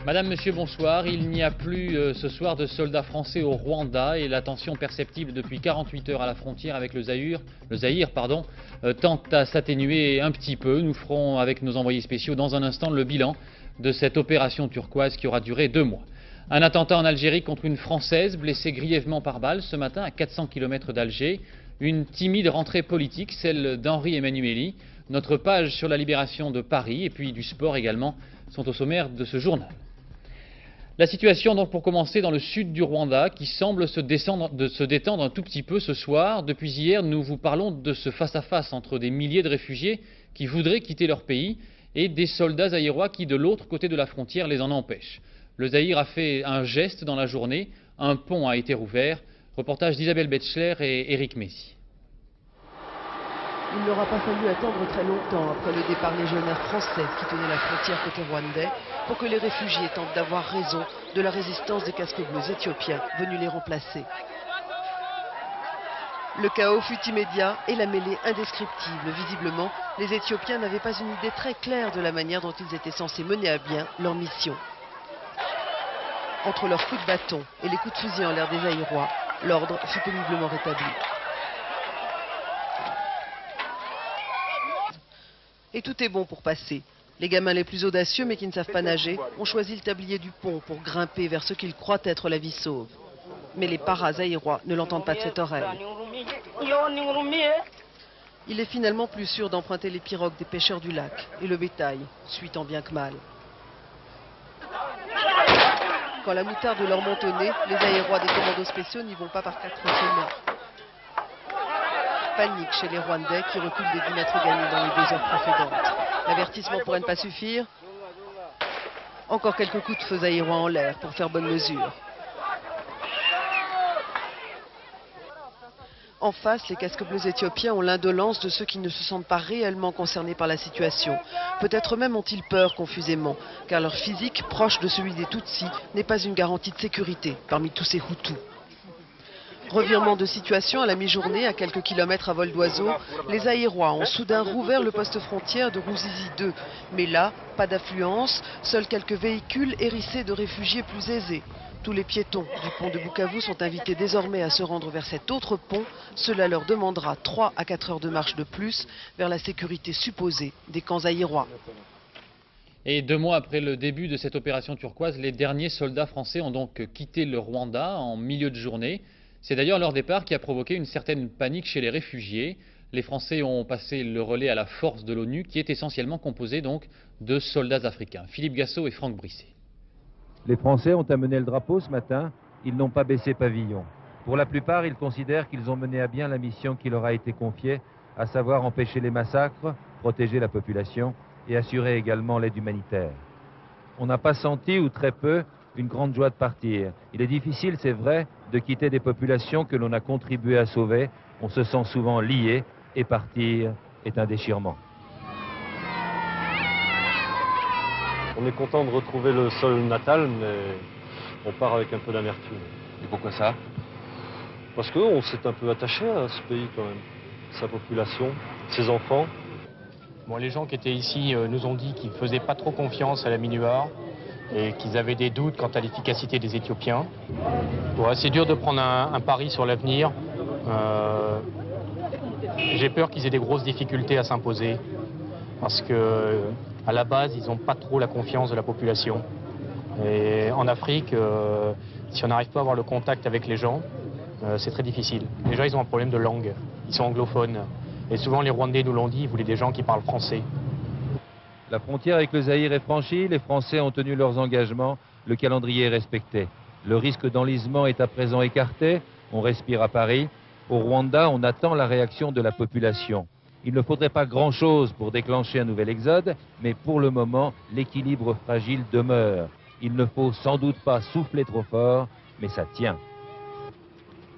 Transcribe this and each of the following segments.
Madame, Monsieur, bonsoir. Il n'y a plus ce soir de soldats français au Rwanda et la tension perceptible depuis 48 heures à la frontière avec le Zaïre, tend à s'atténuer un petit peu. Nous ferons avec nos envoyés spéciaux dans un instant le bilan de cette opération turquoise qui aura duré 2 mois. Un attentat en Algérie contre une Française blessée grièvement par balle ce matin à 400 km d'Alger. Une timide rentrée politique, celle d'Henri Emmanuelli. Notre page sur la libération de Paris et puis du sport également sont au sommaire de ce journal. La situation donc pour commencer dans le sud du Rwanda qui semble se détendre un tout petit peu ce soir. Depuis hier, nous vous parlons de ce face-à-face entre des milliers de réfugiés qui voudraient quitter leur pays et des soldats zaïrois qui de l'autre côté de la frontière les en empêchent. Le Zaïre a fait un geste dans la journée, un pont a été rouvert. Reportage d'Isabelle Betchler et Eric Messi. Il n'aura pas fallu attendre très longtemps après le départ légionnaire français qui tenait la frontière côté rwandais pour que les réfugiés tentent d'avoir raison de la résistance des casques bleus éthiopiens venus les remplacer. Le chaos fut immédiat et la mêlée indescriptible. Visiblement, les Éthiopiens n'avaient pas une idée très claire de la manière dont ils étaient censés mener à bien leur mission. Entre leurs coups de bâton et les coups de fusil en l'air des Zaïrois, l'ordre fut péniblement rétabli. Et tout est bon pour passer. Les gamins les plus audacieux mais qui ne savent pas nager ont choisi le tablier du pont pour grimper vers ce qu'ils croient être la vie sauve. Mais les paras-zaïrois ne l'entendent pas de cette oreille. Il est finalement plus sûr d'emprunter les pirogues des pêcheurs du lac et le bétail suit tant bien que mal. Quand la moutarde leur monte au nez, les Zaïrois des commandos spéciaux n'y vont pas par 4 chemins. Panique chez les Rwandais qui reculent des 10 mètres gagnés dans les 2 heures précédentes. L'avertissement pourrait ne pas suffire. Encore quelques coups de feu zaïrois en l'air pour faire bonne mesure. En face, les casques bleus éthiopiens ont l'indolence de ceux qui ne se sentent pas réellement concernés par la situation. Peut-être même ont-ils peur confusément, car leur physique, proche de celui des Tutsis, n'est pas une garantie de sécurité parmi tous ces Hutus. Revirement de situation à la mi-journée, à quelques kilomètres à vol d'oiseau, les Zaïrois ont soudain rouvert le poste frontière de Ruzizi 2. Mais là, pas d'affluence, seuls quelques véhicules hérissés de réfugiés plus aisés. Tous les piétons du pont de Bukavu sont invités désormais à se rendre vers cet autre pont. Cela leur demandera 3 à 4 heures de marche de plus vers la sécurité supposée des camps zaïrois. Et 2 mois après le début de cette opération turquoise, les derniers soldats français ont donc quitté le Rwanda en milieu de journée. C'est d'ailleurs leur départ qui a provoqué une certaine panique chez les réfugiés. Les Français ont passé le relais à la force de l'ONU qui est essentiellement composée donc de soldats africains. Philippe Gassot et Franck Brisset. Les Français ont amené le drapeau ce matin, ils n'ont pas baissé pavillon. Pour la plupart, ils considèrent qu'ils ont mené à bien la mission qui leur a été confiée, à savoir empêcher les massacres, protéger la population et assurer également l'aide humanitaire. On n'a pas senti, ou très peu, une grande joie de partir. Il est difficile, c'est vrai, de quitter des populations que l'on a contribué à sauver. On se sent souvent lié et partir est un déchirement. On est content de retrouver le sol natal, mais on part avec un peu d'amertume. Et pourquoi ça? Parce qu'on s'est un peu attaché à ce pays quand même. Sa population, ses enfants. Bon, les gens qui étaient ici nous ont dit qu'ils ne faisaient pas trop confiance à la MINUAR et qu'ils avaient des doutes quant à l'efficacité des Éthiopiens. Ouais, c'est dur de prendre un pari sur l'avenir. J'ai peur qu'ils aient des grosses difficultés à s'imposer parce que à la base, ils n'ont pas trop la confiance de la population. Et en Afrique, si on n'arrive pas à avoir le contact avec les gens, c'est très difficile. Déjà, ils ont un problème de langue. Ils sont anglophones. Et souvent, les Rwandais nous l'ont dit, ils voulaient des gens qui parlent français. La frontière avec le Zaïre est franchie, les Français ont tenu leurs engagements, le calendrier est respecté. Le risque d'enlisement est à présent écarté, on respire à Paris. Au Rwanda, on attend la réaction de la population. Il ne faudrait pas grand-chose pour déclencher un nouvel exode, mais pour le moment, l'équilibre fragile demeure. Il ne faut sans doute pas souffler trop fort, mais ça tient.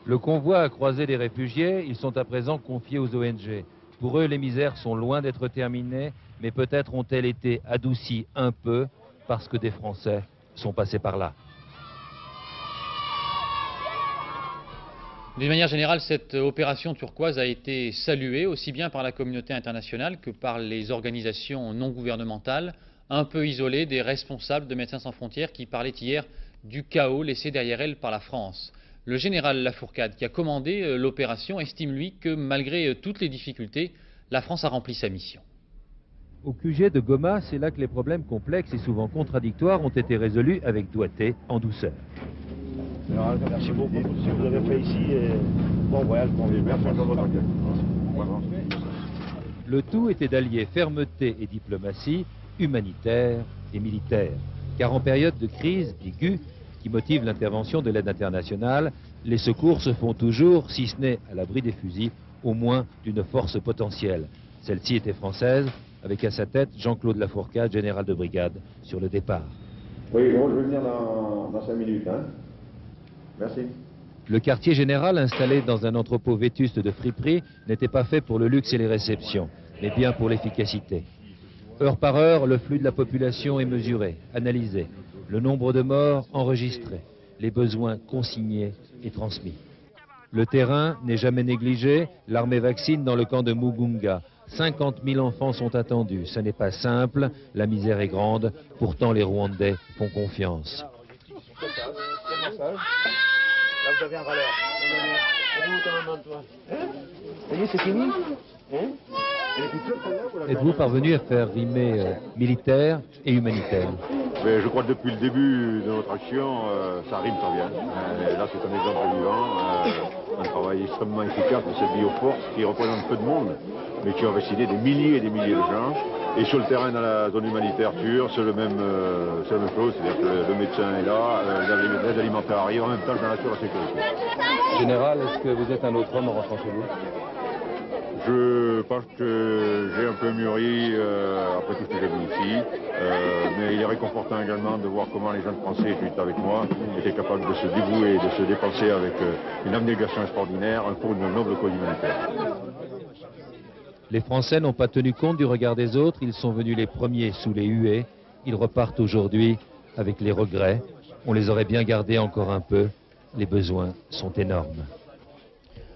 Le convoi a croisé des réfugiés, ils sont à présent confiés aux ONG. Pour eux, les misères sont loin d'être terminées, mais peut-être ont-elles été adoucies un peu parce que des Français sont passés par là. D'une manière générale, cette opération turquoise a été saluée aussi bien par la communauté internationale que par les organisations non gouvernementales. un peu isolée des responsables de Médecins sans frontières qui parlaient hier du chaos laissé derrière elle par la France. Le général Lafourcade, qui a commandé l'opération, estime lui que malgré toutes les difficultés, la France a rempli sa mission. Au QG de Goma, c'est là que les problèmes complexes et souvent contradictoires ont été résolus avec doigté, en douceur. Alors, merci beaucoup pour ce que vous avez fait ici et bon voyage pour les merci de votre enquête. Le tout était d'allier fermeté et diplomatie, humanitaire et militaire. Car en période de crise aiguë, qui motive l'intervention de l'aide internationale, les secours se font toujours, si ce n'est à l'abri des fusils, au moins d'une force potentielle. Celle-ci était française, avec à sa tête Jean-Claude Lafourcade, général de brigade, sur le départ. Oui, bon, je vais venir dans 5 minutes. Hein. Merci. Le quartier général, installé dans un entrepôt vétuste de friperies, n'était pas fait pour le luxe et les réceptions, mais bien pour l'efficacité. Heure par heure, le flux de la population est mesuré, analysé, le nombre de morts enregistré, les besoins consignés et transmis. Le terrain n'est jamais négligé, l'armée vaccine dans le camp de Mugunga. 50 000 enfants sont attendus, ce n'est pas simple, la misère est grande, pourtant les Rwandais font confiance. Là, vous avez un valeur. Ça y est, c'est fini. Êtes-vous parvenu à faire rimer militaire et humanitaire? Mais je crois que depuis le début de notre action, ça rime très bien. Là, c'est un exemple vivant, un travail extrêmement efficace de cette bioforce qui représente peu de monde, mais qui a vacciné des milliers et des milliers de gens. Et sur le terrain, dans la zone humanitaire turque, c'est la même chose, c'est-à-dire que le médecin est là, l'aide alimentaire arrive, en même temps, j'en assure la sécurité. Général, est-ce que vous êtes un autre homme en rentrant chez vous? Je pense que j'ai un peu mûri après tout ce que j'ai vu ici, mais il est réconfortant également de voir comment les jeunes Français étaient avec moi, étaient capables de se dévouer, de se dépenser avec une abnégation extraordinaire pour une noble cause humanitaire. Les Français n'ont pas tenu compte du regard des autres, ils sont venus les premiers sous les huées, ils repartent aujourd'hui avec les regrets. On les aurait bien gardés encore un peu, les besoins sont énormes.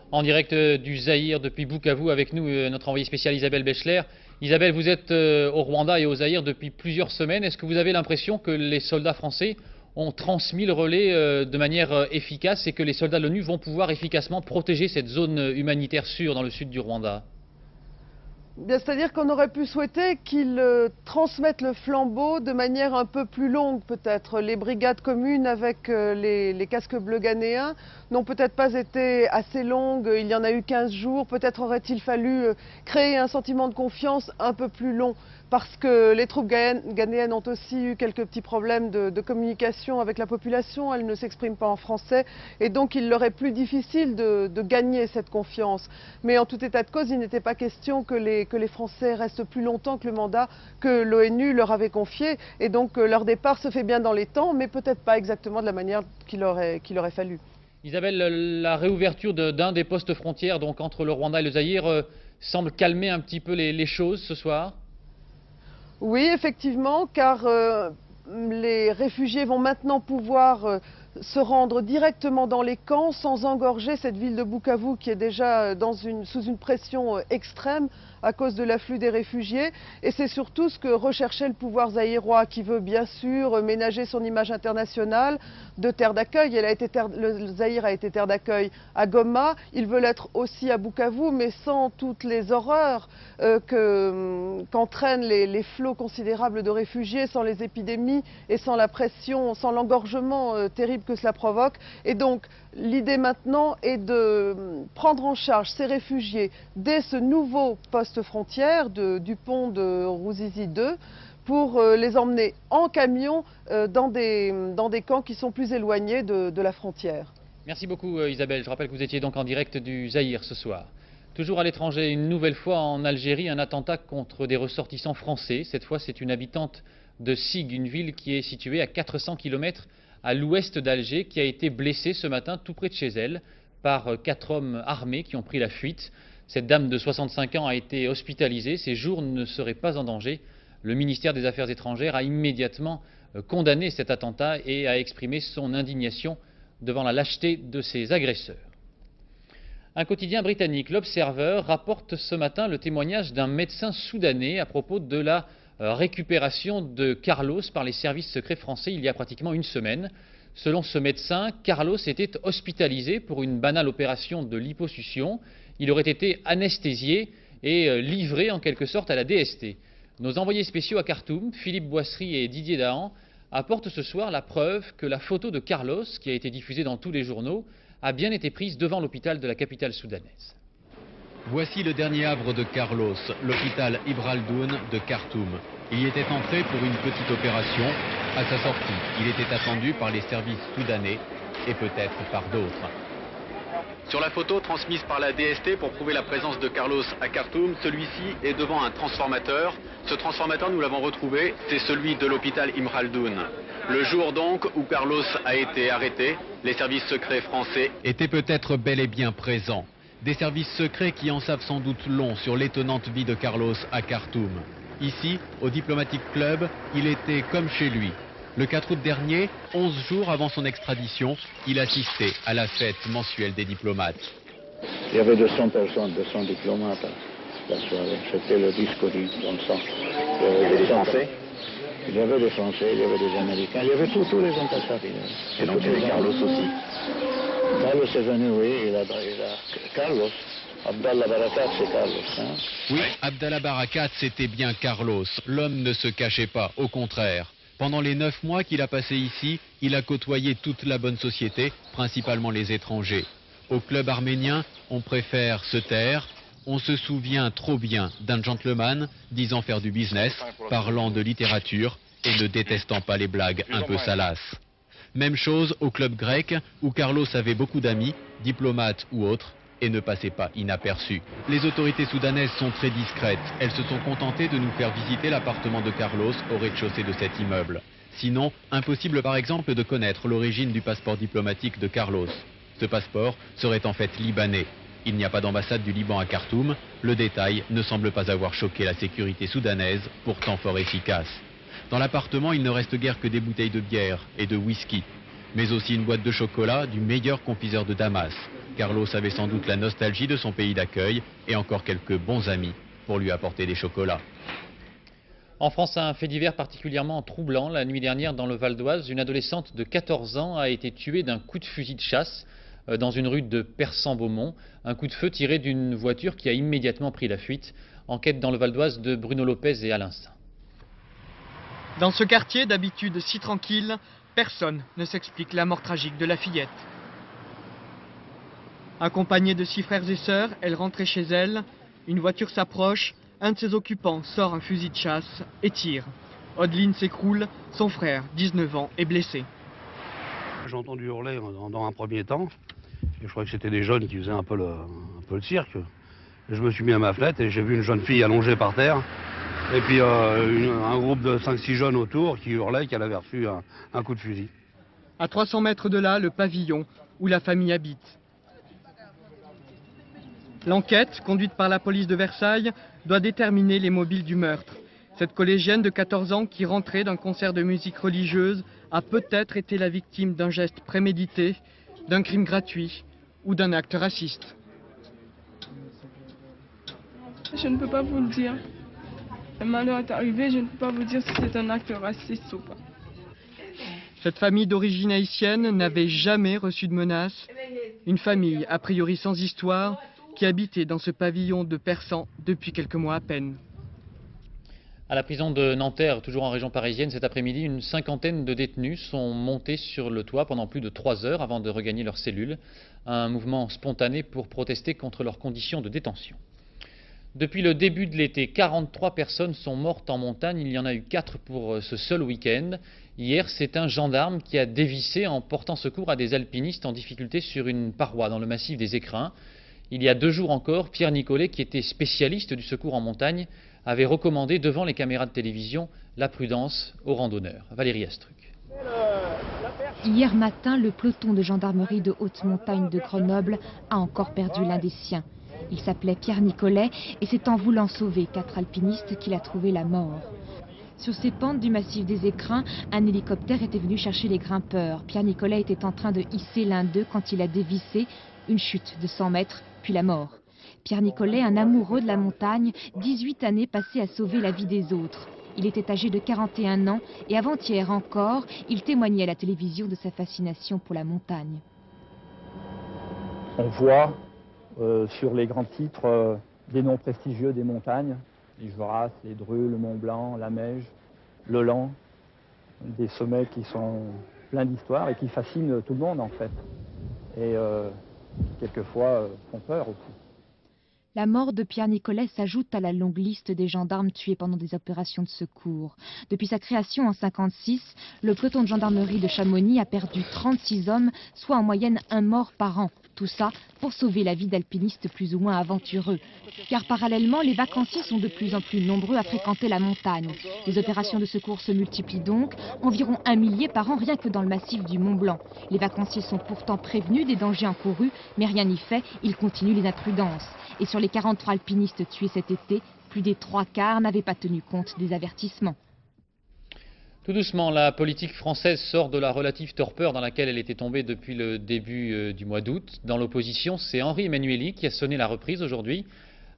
En direct du Zaïre depuis Bukavu avec nous, notre envoyée spéciale Isabelle Bechler. Isabelle, vous êtes au Rwanda et au Zaïre depuis plusieurs semaines. Est-ce que vous avez l'impression que les soldats français ont transmis le relais de manière efficace et que les soldats de l'ONU vont pouvoir efficacement protéger cette zone humanitaire sûre dans le sud du Rwanda? C'est-à-dire qu'on aurait pu souhaiter qu'ils transmettent le flambeau de manière un peu plus longue peut-être. Les brigades communes avec les casques bleus ghanéens n'ont peut-être pas été assez longues, il y en a eu 15 jours, peut-être aurait-il fallu créer un sentiment de confiance un peu plus long. Parce que les troupes ghanéennes ont aussi eu quelques petits problèmes de communication avec la population, elles ne s'expriment pas en français et donc il leur est plus difficile de gagner cette confiance. Mais en tout état de cause, il n'était pas question que les Français restent plus longtemps que le mandat que l'ONU leur avait confié et donc leur départ se fait bien dans les temps, mais peut-être pas exactement de la manière qu'il aurait fallu. Isabelle, la réouverture d'un des postes frontières donc entre le Rwanda et le Zaïre semble calmer un petit peu les choses ce soir? Oui, effectivement, car les réfugiés vont maintenant pouvoir se rendre directement dans les camps sans engorger cette ville de Bukavu qui est déjà sous une pression extrême à cause de l'afflux des réfugiés. Et c'est surtout ce que recherchait le pouvoir zaïrois qui veut bien sûr ménager son image internationale de terre d'accueil. Le Zaïre a été terre d'accueil à Goma, il veut l'être aussi à Bukavu, mais sans toutes les horreurs qu'entraînent les flots considérables de réfugiés, sans les épidémies et sans la pression, sans l'engorgement terrible que cela provoque. Et donc l'idée maintenant est de prendre en charge ces réfugiés dès ce nouveau poste frontière du pont de Ruzizi 2 pour les emmener en camion dans des camps qui sont plus éloignés de la frontière. Merci beaucoup Isabelle. Je rappelle que vous étiez donc en direct du Zaïre ce soir. Toujours à l'étranger, une nouvelle fois en Algérie, un attentat contre des ressortissants français. Cette fois, c'est une habitante de Sig, une ville qui est située à 400 km à l'ouest d'Alger, qui a été blessée ce matin tout près de chez elle par 4 hommes armés qui ont pris la fuite. Cette dame de 65 ans a été hospitalisée, ses jours ne seraient pas en danger. Le ministère des Affaires étrangères a immédiatement condamné cet attentat et a exprimé son indignation devant la lâcheté de ses agresseurs. Un quotidien britannique, l'Observer, rapporte ce matin le témoignage d'un médecin soudanais à propos de la récupération de Carlos par les services secrets français il y a pratiquement une semaine. Selon ce médecin, Carlos était hospitalisé pour une banale opération de liposuction. Il aurait été anesthésié et livré en quelque sorte à la DST. Nos envoyés spéciaux à Khartoum, Philippe Boisserie et Didier Dahan, apportent ce soir la preuve que la photo de Carlos, qui a été diffusée dans tous les journaux, a bien été prise devant l'hôpital de la capitale soudanaise. Voici le dernier havre de Carlos, l'hôpital Ibn Khaldoun de Khartoum. Il y était entré pour une petite opération. À sa sortie, il était attendu par les services soudanais et peut-être par d'autres. Sur la photo transmise par la DST pour prouver la présence de Carlos à Khartoum, celui-ci est devant un transformateur. Ce transformateur, nous l'avons retrouvé, c'est celui de l'hôpital Ibn Khaldoun. Le jour donc où Carlos a été arrêté, les services secrets français étaient peut-être bel et bien présents. Des services secrets qui en savent sans doute long sur l'étonnante vie de Carlos à Khartoum. Ici, au Diplomatic Club, il était comme chez lui. Le 4 août dernier, 11 jours avant son extradition, il assistait à la fête mensuelle des diplomates. Il y avait 200 personnes, 200 diplomates la soirée. C'était le disco du bon sang. Il y avait des Français. Il y avait des Français, il y avait des Américains, il y avait tous les ambassades. Et donc il y avait Carlos aussi. Carlos est venu, oui, Carlos. Abdallah Barakat, c'est Carlos. Hein? Oui, Abdallah Barakat, c'était bien Carlos. L'homme ne se cachait pas, au contraire. Pendant les 9 mois qu'il a passé ici, il a côtoyé toute la bonne société, principalement les étrangers. Au club arménien, on préfère se taire. On se souvient trop bien d'un gentleman disant faire du business, parlant de littérature et ne détestant pas les blagues un peu salaces. Même chose au club grec, où Carlos avait beaucoup d'amis, diplomates ou autres, et ne passait pas inaperçu. Les autorités soudanaises sont très discrètes. Elles se sont contentées de nous faire visiter l'appartement de Carlos au rez-de-chaussée de cet immeuble. Sinon, impossible par exemple de connaître l'origine du passeport diplomatique de Carlos. Ce passeport serait en fait libanais. Il n'y a pas d'ambassade du Liban à Khartoum. Le détail ne semble pas avoir choqué la sécurité soudanaise, pourtant fort efficace. Dans l'appartement, il ne reste guère que des bouteilles de bière et de whisky, mais aussi une boîte de chocolat du meilleur confiseur de Damas. Carlos avait sans doute la nostalgie de son pays d'accueil et encore quelques bons amis pour lui apporter des chocolats. En France, un fait divers particulièrement troublant. La nuit dernière, dans le Val d'Oise, une adolescente de 14 ans a été tuée d'un coup de fusil de chasse dans une rue de Persan-Beaumont. Un coup de feu tiré d'une voiture qui a immédiatement pris la fuite. Enquête dans le Val d'Oise de Bruno Lopez et Alain Saint. Dans ce quartier, d'habitude si tranquille, personne ne s'explique la mort tragique de la fillette. Accompagnée de 6 frères et sœurs, elle rentrait chez elle. Une voiture s'approche, un de ses occupants sort un fusil de chasse et tire. Odeline s'écroule, son frère, 19 ans, est blessé. J'ai entendu hurler dans un premier temps. Je crois que c'était des jeunes qui faisaient un peu le cirque. Et je me suis mis à ma fenêtre et j'ai vu une jeune fille allongée par terre. Et puis un groupe de 5-6 jeunes autour qui hurlaient qu'elle avait reçu un coup de fusil. À 300 mètres de là, le pavillon où la famille habite. L'enquête, conduite par la police de Versailles, doit déterminer les mobiles du meurtre. Cette collégienne de 14 ans qui rentrait d'un concert de musique religieuse a peut-être été la victime d'un geste prémédité, d'un crime gratuit ou d'un acte raciste. Je ne peux pas vous le dire. Le malheur est arrivé, je ne peux pas vous dire si c'est un acte raciste ou pas. Cette famille d'origine haïtienne n'avait jamais reçu de menaces. Une famille, a priori sans histoire, qui habitait dans ce pavillon de Persan depuis quelques mois à peine. À la prison de Nanterre, toujours en région parisienne, cet après-midi, une cinquantaine de détenus sont montés sur le toit pendant plus de 3 heures avant de regagner leurs cellules. Un mouvement spontané pour protester contre leurs conditions de détention. Depuis le début de l'été, 43 personnes sont mortes en montagne. Il y en a eu 4 pour ce seul week-end. Hier, c'est un gendarme qui a dévissé en portant secours à des alpinistes en difficulté sur une paroi dans le massif des Écrins. Il y a 2 jours encore, Pierre Nicolet, qui était spécialiste du secours en montagne, avait recommandé devant les caméras de télévision la prudence aux randonneurs. Valérie Astruc. Hier matin, le peloton de gendarmerie de haute montagne de Grenoble a encore perdu l'un des siens. Il s'appelait Pierre Nicolet et c'est en voulant sauver 4 alpinistes qu'il a trouvé la mort. Sur ces pentes du massif des Écrins, un hélicoptère était venu chercher les grimpeurs. Pierre Nicolet était en train de hisser l'un d'eux quand il a dévissé. Une chute de 100 mètres, puis la mort. Pierre Nicolet, un amoureux de la montagne, 18 années passées à sauver la vie des autres. Il était âgé de 41 ans et avant-hier encore, il témoignait à la télévision de sa fascination pour la montagne. On voit sur les grands titres des noms prestigieux des montagnes, les Jura, les Dreux, le Mont Blanc, la Meije, le Lan, des sommets qui sont pleins d'histoire et qui fascinent tout le monde en fait. Et quelquefois font peur aussi. La mort de Pierre Nicolet s'ajoute à la longue liste des gendarmes tués pendant des opérations de secours. Depuis sa création en 1956, le peloton de gendarmerie de Chamonix a perdu 36 hommes, soit en moyenne un mort par an. Tout ça pour sauver la vie d'alpinistes plus ou moins aventureux. Car parallèlement, les vacanciers sont de plus en plus nombreux à fréquenter la montagne. Les opérations de secours se multiplient donc, environ 1 millier par an rien que dans le massif du Mont Blanc. Les vacanciers sont pourtant prévenus des dangers encourus, mais rien n'y fait, ils continuent les imprudences. Et sur les 43 alpinistes tués cet été, plus des 3/4 n'avaient pas tenu compte des avertissements. Tout doucement, la politique française sort de la relative torpeur dans laquelle elle était tombée depuis le début du mois d'août. Dans l'opposition, c'est Henri Emmanuelli qui a sonné la reprise aujourd'hui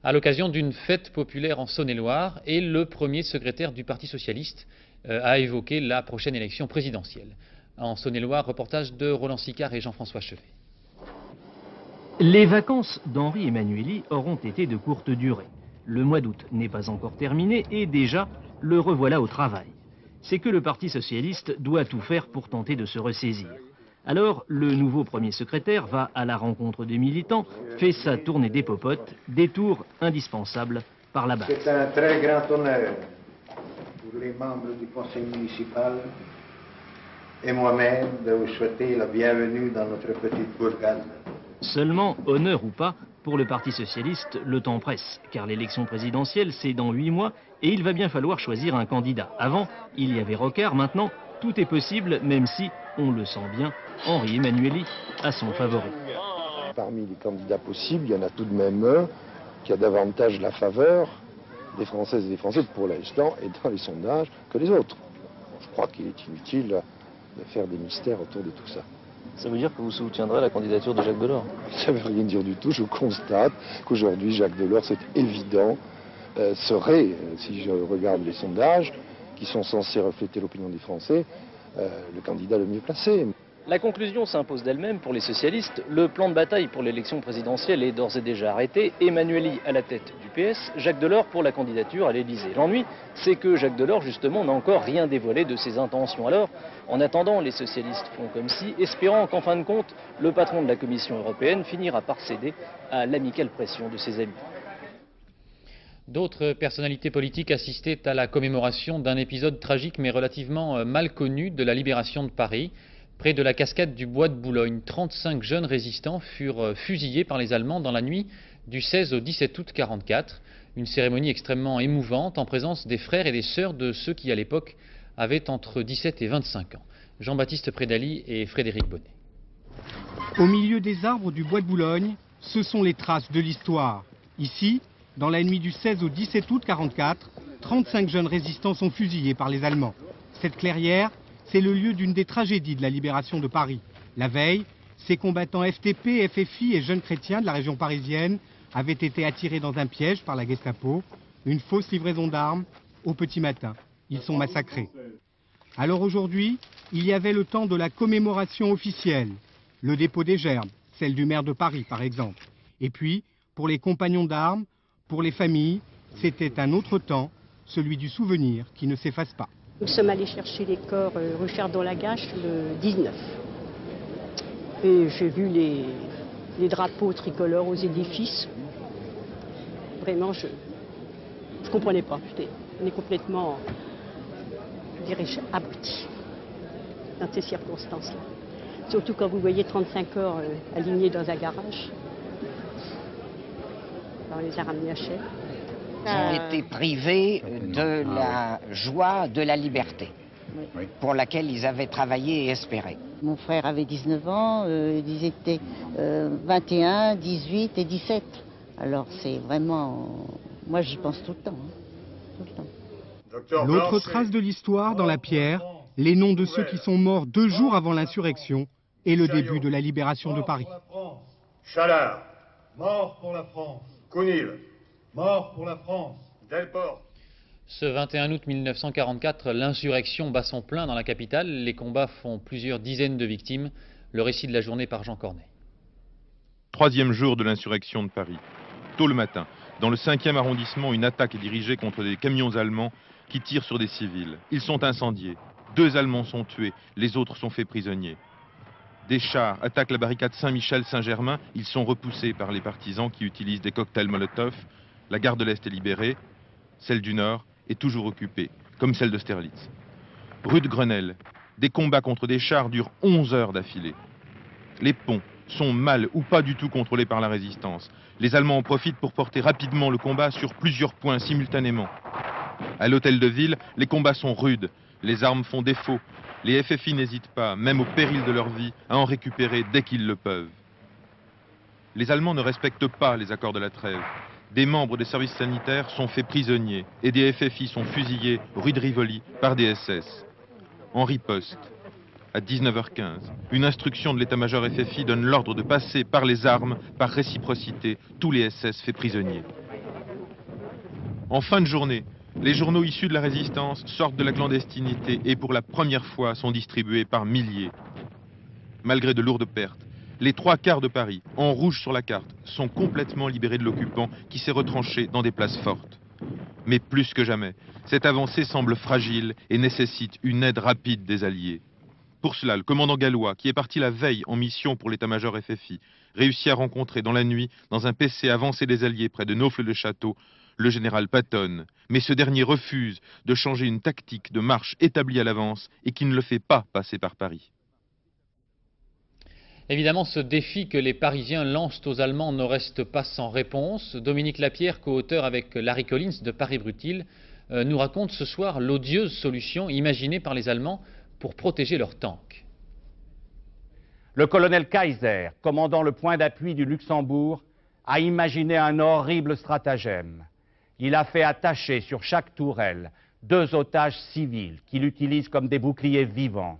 à l'occasion d'une fête populaire en Saône-et-Loire, et le premier secrétaire du Parti socialiste a évoqué la prochaine élection présidentielle. En Saône-et-Loire, reportage de Roland Sicard et Jean-François Chevet. Les vacances d'Henri Emmanuelli auront été de courte durée. Le mois d'août n'est pas encore terminé et déjà le revoilà au travail. C'est que le Parti socialiste doit tout faire pour tenter de se ressaisir. Alors, le nouveau premier secrétaire va à la rencontre des militants, fait sa tournée des popotes, détour indispensable par la base. C'est un très grand honneur pour les membres du conseil municipal et moi-même de vous souhaiter la bienvenue dans notre petite bourgade. Seulement, honneur ou pas, pour le Parti socialiste, le temps presse, car l'élection présidentielle, c'est dans 8 mois, et il va bien falloir choisir un candidat. Avant, il y avait Rocard, maintenant, tout est possible, même si, on le sent bien, Henri Emmanuelli a son favori. Parmi les candidats possibles, il y en a tout de même un qui a davantage la faveur des Françaises et des Français pour l'instant, et dans les sondages, que les autres. Je crois qu'il est inutile de faire des mystères autour de tout ça. Ça veut dire que vous soutiendrez la candidature de Jacques Delors? Ça ne veut rien dire du tout. Je constate qu'aujourd'hui, Jacques Delors, c'est évident, serait, si je regarde les sondages, qui sont censés refléter l'opinion des Français, le candidat le mieux placé. La conclusion s'impose d'elle-même pour les socialistes. Le plan de bataille pour l'élection présidentielle est d'ores et déjà arrêté. Emmanuelli à la tête du PS, Jacques Delors pour la candidature à l'Élysée. L'ennui, c'est que Jacques Delors, justement, n'a encore rien dévoilé de ses intentions. Alors, en attendant, les socialistes font comme si, espérant qu'en fin de compte, le patron de la Commission européenne finira par céder à l'amicale pression de ses amis. D'autres personnalités politiques assistaient à la commémoration d'un épisode tragique mais relativement mal connu de la libération de Paris. Près de la cascade du Bois de Boulogne, 35 jeunes résistants furent fusillés par les Allemands dans la nuit du 16 au 17 août 1944. Une cérémonie extrêmement émouvante en présence des frères et des sœurs de ceux qui à l'époque avaient entre 17 et 25 ans. Jean-Baptiste Prédaly et Frédéric Bonnet. Au milieu des arbres du Bois de Boulogne, ce sont les traces de l'histoire. Ici, dans la nuit du 16 au 17 août 1944, 35 jeunes résistants sont fusillés par les Allemands. Cette clairière, c'est le lieu d'une des tragédies de la libération de Paris. La veille, ces combattants FTP, FFI et jeunes chrétiens de la région parisienne avaient été attirés dans un piège par la Gestapo, une fausse livraison d'armes au petit matin. Ils sont massacrés. Alors aujourd'hui, il y avait le temps de la commémoration officielle, le dépôt des gerbes, celle du maire de Paris par exemple. Et puis, pour les compagnons d'armes, pour les familles, c'était un autre temps, celui du souvenir qui ne s'efface pas. Nous sommes allés chercher les corps rue Chardon-Lagache le 19. Et j'ai vu les drapeaux tricolores aux édifices. Vraiment, je ne comprenais pas. On est complètement, je dirais, abruti dans ces circonstances-là. Surtout quand vous voyez 35 corps alignés dans un garage. Alors, on les a ramenés à Chelles. Ils ont été privés de la joie de la liberté, pour laquelle ils avaient travaillé et espéré. Mon frère avait 19 ans, ils étaient 21, 18 et 17. Alors c'est vraiment... Moi j'y pense tout le temps. Tout le temps. L'autre trace de l'histoire dans la pierre, les noms de ceux qui sont morts 2 jours avant l'insurrection et le début de la libération de Paris. Chalard, mort pour la France. Counil, mort pour la France. Delport. Ce 21 août 1944, l'insurrection bat son plein dans la capitale. Les combats font plusieurs dizaines de victimes. Le récit de la journée par Jean Cornet. Troisième jour de l'insurrection de Paris. Tôt le matin, dans le 5e arrondissement, une attaque est dirigée contre des camions allemands qui tirent sur des civils. Ils sont incendiés. 2 Allemands sont tués, les autres sont faits prisonniers. Des chars attaquent la barricade Saint-Michel-Saint-Germain. Ils sont repoussés par les partisans qui utilisent des cocktails Molotov. La gare de l'Est est libérée. Celle du Nord est toujours occupée, comme celle d'Austerlitz. Rue de Grenelle, des combats contre des chars durent 11 heures d'affilée. Les ponts sont mal ou pas du tout contrôlés par la résistance. Les Allemands en profitent pour porter rapidement le combat sur plusieurs points simultanément. À l'hôtel de ville, les combats sont rudes, les armes font défaut. Les FFI n'hésitent pas, même au péril de leur vie, à en récupérer dès qu'ils le peuvent. Les Allemands ne respectent pas les accords de la trêve. Des membres des services sanitaires sont faits prisonniers et des FFI sont fusillés rue de Rivoli par des SS. En riposte, à 19h15, une instruction de l'état-major FFI donne l'ordre de passer par les armes, par réciprocité, tous les SS faits prisonniers. En fin de journée, les journaux issus de la résistance sortent de la clandestinité et pour la première fois sont distribués par milliers. Malgré de lourdes pertes, les 3/4 de Paris, en rouge sur la carte, sont complètement libérés de l'occupant qui s'est retranché dans des places fortes. Mais plus que jamais, cette avancée semble fragile et nécessite une aide rapide des Alliés. Pour cela, le commandant gallois, qui est parti la veille en mission pour l'état-major FFI, réussit à rencontrer dans la nuit, dans un PC avancé des Alliés près de Naufle-le-Château, le général Patton. Mais ce dernier refuse de changer une tactique de marche établie à l'avance et qui ne le fait pas passer par Paris. Évidemment, ce défi que les Parisiens lancent aux Allemands ne reste pas sans réponse. Dominique Lapierre, co-auteur avec Larry Collins de Paris Brutil, nous raconte ce soir l'odieuse solution imaginée par les Allemands pour protéger leurs tanks. Le colonel Kaiser, commandant le point d'appui du Luxembourg, a imaginé un horrible stratagème. Il a fait attacher sur chaque tourelle 2 otages civils qu'il utilise comme des boucliers vivants.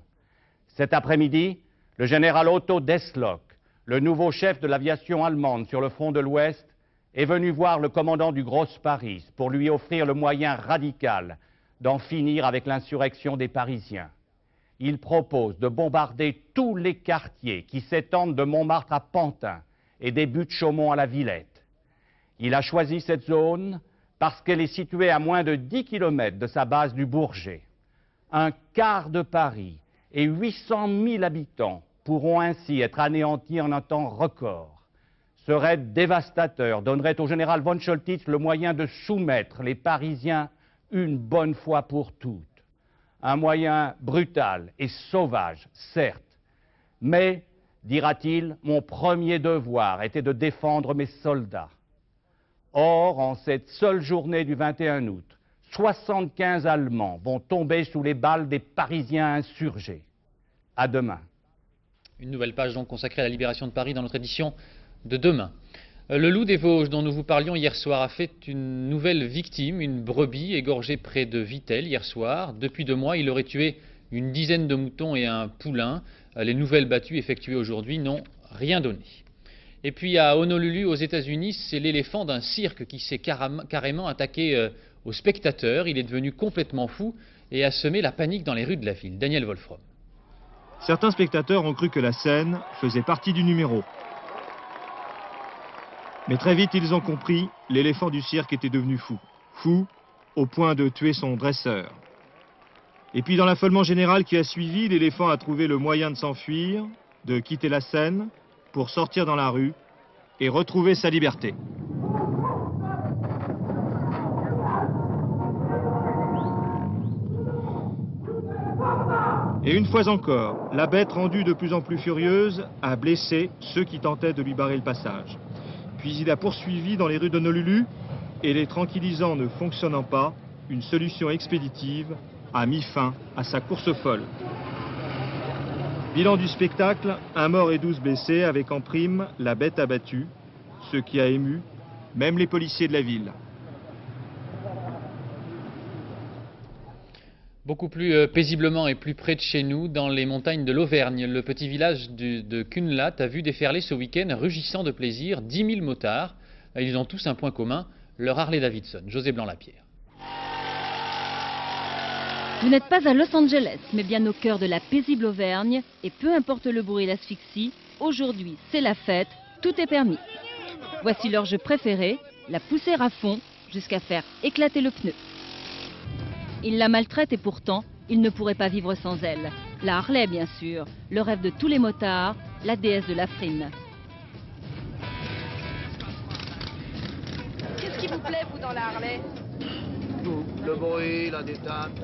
Cet après-midi, le général Otto Desslock, le nouveau chef de l'aviation allemande sur le front de l'Ouest, est venu voir le commandant du Grosse Paris pour lui offrir le moyen radical d'en finir avec l'insurrection des Parisiens. Il propose de bombarder tous les quartiers qui s'étendent de Montmartre à Pantin et des buttes Chaumont à la Villette. Il a choisi cette zone parce qu'elle est située à moins de 10 km de sa base du Bourget. 1/4 de Paris et 800 000 habitants pourront ainsi être anéantis en un temps record. Ce raid dévastateur donnerait au général von Choltitz le moyen de soumettre les Parisiens une bonne fois pour toutes. Un moyen brutal et sauvage, certes, mais, dira-t-il, mon premier devoir était de défendre mes soldats. Or, en cette seule journée du 21 août, 75 Allemands vont tomber sous les balles des Parisiens insurgés. À demain. Une nouvelle page donc consacrée à la libération de Paris dans notre édition de demain. Le loup des Vosges dont nous vous parlions hier soir a fait une nouvelle victime, une brebis égorgée près de Vittel hier soir. Depuis 2 mois, il aurait tué une dizaine de moutons et un poulain. Les nouvelles battues effectuées aujourd'hui n'ont rien donné. Et puis à Honolulu, aux États-Unis, c'est l'éléphant d'un cirque qui s'est carrément attaqué aux spectateurs. Il est devenu complètement fou et a semé la panique dans les rues de la ville. Daniel Wolfrom. Certains spectateurs ont cru que la scène faisait partie du numéro. Mais très vite, ils ont compris, l'éléphant du cirque était devenu fou. Fou au point de tuer son dresseur. Et puis dans l'affolement général qui a suivi, l'éléphant a trouvé le moyen de s'enfuir, de quitter la scène, pour sortir dans la rue et retrouver sa liberté. Et une fois encore, la bête rendue de plus en plus furieuse a blessé ceux qui tentaient de lui barrer le passage. Puis il a poursuivi dans les rues d'Honolulu et les tranquillisants ne fonctionnant pas, une solution expéditive a mis fin à sa course folle. Bilan du spectacle, 1 mort et 12 blessés avec en prime la bête abattue, ce qui a ému même les policiers de la ville. Beaucoup plus paisiblement et plus près de chez nous, dans les montagnes de l'Auvergne, le petit village de Cunlat a vu déferler ce week-end, rugissant de plaisir, 10 000 motards. Ils ont tous un point commun, leur Harley Davidson. José Blanc-Lapierre. Vous n'êtes pas à Los Angeles, mais bien au cœur de la paisible Auvergne. Et peu importe le bruit et l'asphyxie, aujourd'hui c'est la fête, tout est permis. Voici leur jeu préféré, la pousser à fond jusqu'à faire éclater le pneu. Ils la maltraitent et pourtant, ils ne pourraient pas vivre sans elle. La Harley bien sûr, le rêve de tous les motards, la déesse de la frime. Qu'est-ce qui vous plaît, vous, dans la Harley? Tout, le bruit, la détente,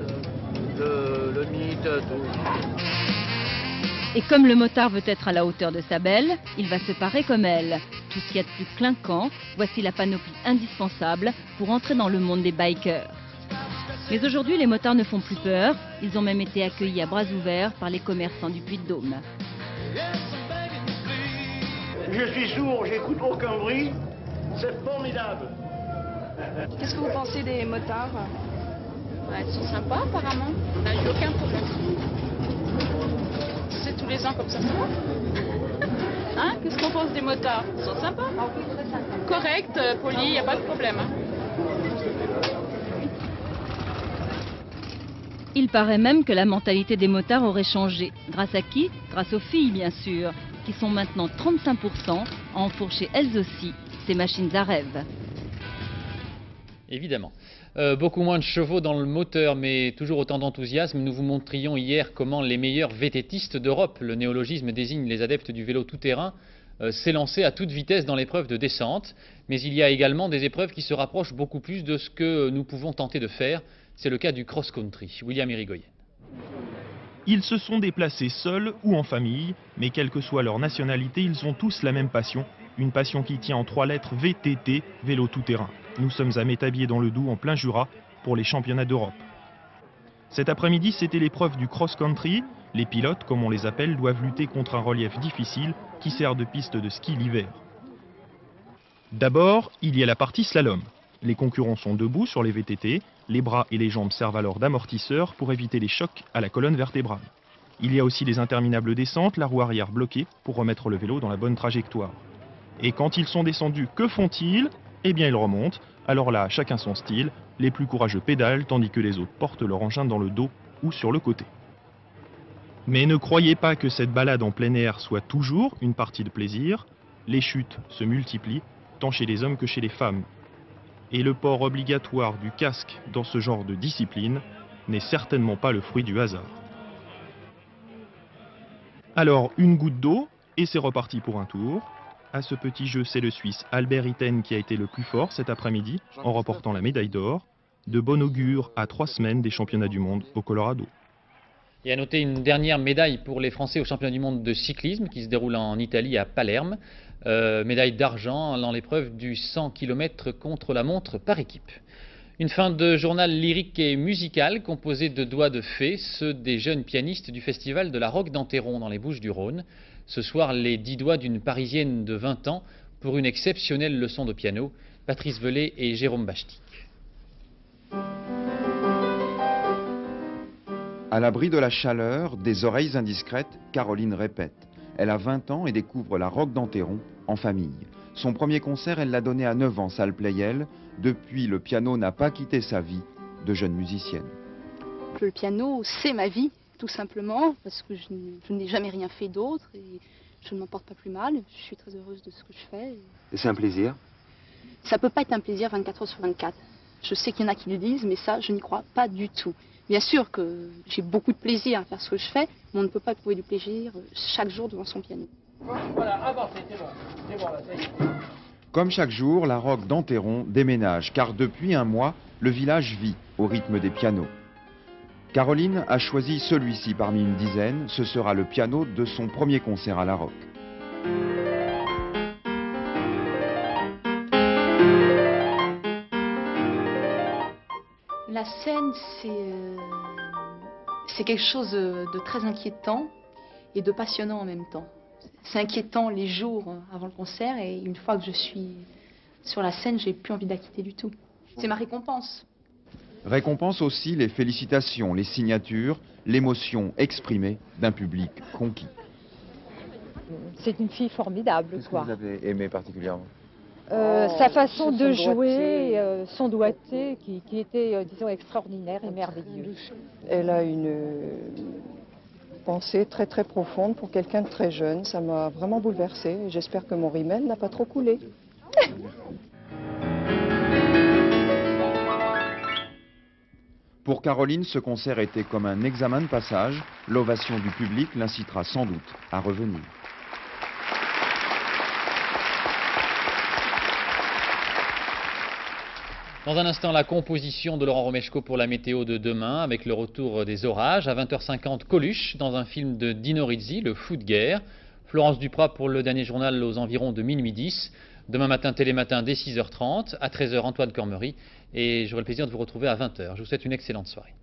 le mythe, tout. Et comme le motard veut être à la hauteur de sa belle, il va se parer comme elle. Tout ce qu'il y a de plus clinquant, voici la panoplie indispensable pour entrer dans le monde des bikers. Mais aujourd'hui, les motards ne font plus peur. Ils ont même été accueillis à bras ouverts par les commerçants du Puy-de-Dôme. Je suis sourd, j'écoute aucun bruit. C'est formidable. Qu'est-ce que vous pensez des motards? Ils sont sympas, apparemment. On n'a eu aucun problème. C'est tous les ans comme ça. Hein? Qu'est-ce qu'on pense des motards? Ils sont sympas? Correct, polis, il n'y a pas de problème. Hein? Il paraît même que la mentalité des motards aurait changé. Grâce à qui? Grâce aux filles, bien sûr, qui sont maintenant 35% à enfourcher elles aussi ces machines à rêve. Évidemment. Beaucoup moins de chevaux dans le moteur, mais toujours autant d'enthousiasme. Nous vous montrions hier comment les meilleurs VTTistes d'Europe, le néologisme désigne les adeptes du vélo tout-terrain, s'élancer à toute vitesse dans l'épreuve de descente. Mais il y a également des épreuves qui se rapprochent beaucoup plus de ce que nous pouvons tenter de faire. C'est le cas du cross-country. William Irigoyen. Ils se sont déplacés seuls ou en famille, mais quelle que soit leur nationalité, ils ont tous la même passion. Une passion qui tient en 3 lettres VTT, vélo tout-terrain. Nous sommes à Métabier dans le Doubs, en plein Jura, pour les championnats d'Europe. Cet après-midi, c'était l'épreuve du cross-country. Les pilotes, comme on les appelle, doivent lutter contre un relief difficile qui sert de piste de ski l'hiver. D'abord, il y a la partie slalom. Les concurrents sont debout sur les VTT, les bras et les jambes servent alors d'amortisseurs pour éviter les chocs à la colonne vertébrale. Il y a aussi les interminables descentes, la roue arrière bloquée pour remettre le vélo dans la bonne trajectoire. Et quand ils sont descendus, que font-ils? Eh bien ils remontent, alors là, chacun son style, les plus courageux pédalent tandis que les autres portent leur engin dans le dos ou sur le côté. Mais ne croyez pas que cette balade en plein air soit toujours une partie de plaisir, les chutes se multiplient, tant chez les hommes que chez les femmes. Et le port obligatoire du casque dans ce genre de discipline n'est certainement pas le fruit du hasard. Alors, une goutte d'eau, et c'est reparti pour un tour. À ce petit jeu, c'est le Suisse Albert Itten qui a été le plus fort cet après-midi, en remportant la médaille d'or. De bon augure à 3 semaines des championnats du monde au Colorado. Et à noter une dernière médaille pour les Français aux championnats du monde de cyclisme qui se déroule en Italie à Palerme. Médaille d'argent dans l'épreuve du 100 km contre la montre par équipe. Une fin de journal lyrique et musical composé de doigts de fée, ceux des jeunes pianistes du festival de la Roque d'Enterron dans les Bouches-du-Rhône. Ce soir, les 10 doigts d'une Parisienne de 20 ans pour une exceptionnelle leçon de piano. Patrice Velay et Jérôme Bachty. À l'abri de la chaleur, des oreilles indiscrètes, Caroline répète. Elle a 20 ans et découvre la Roque d'Enterron en famille. Son premier concert, elle l'a donné à 9 ans, salle Pleyel. Depuis, le piano n'a pas quitté sa vie de jeune musicienne. Le piano, c'est ma vie, tout simplement, parce que je n'ai jamais rien fait d'autre et je ne m'en porte pas plus mal. Je suis très heureuse de ce que je fais. Et c'est un plaisir? Ça ne peut pas être un plaisir 24 heures sur 24. Je sais qu'il y en a qui le disent, mais ça, je n'y crois pas du tout. Bien sûr que j'ai beaucoup de plaisir à faire ce que je fais, mais on ne peut pas trouver du plaisir chaque jour devant son piano. Voilà, avancez, c'est bon. C'est bon, là, ça y est. Comme chaque jour, la Roque d'Enterron déménage, car depuis un mois, le village vit au rythme des pianos. Caroline a choisi celui-ci parmi une dizaine. Ce sera le piano de son premier concert à la Roque. La scène, c'est quelque chose de très inquiétant et de passionnant en même temps. C'est inquiétant les jours avant le concert et une fois que je suis sur la scène, j'ai plus envie de la quitter du tout. C'est ma récompense. Récompense aussi les félicitations, les signatures, l'émotion exprimée d'un public conquis. C'est une fille formidable, Qu'est-ce quoi. que vous avez aimé particulièrement? sa façon de jouer, son doigté qui était, disons, extraordinaire et merveilleux. Elle a une pensée très très profonde pour quelqu'un de très jeune. Ça m'a vraiment bouleversée. J'espère que mon rimel n'a pas trop coulé. Pour Caroline, ce concert était comme un examen de passage. L'ovation du public l'incitera sans doute à revenir. Dans un instant, la composition de Laurent Romeshko pour la météo de demain, avec le retour des orages. À 20h50, Coluche, dans un film de Dino Risi, Le Fou de guerre. Florence Duprat pour le dernier journal aux environs de minuit 10. Demain matin, Télématin dès 6h30. À 13h, Antoine Cormery. Et j'aurai le plaisir de vous retrouver à 20h. Je vous souhaite une excellente soirée.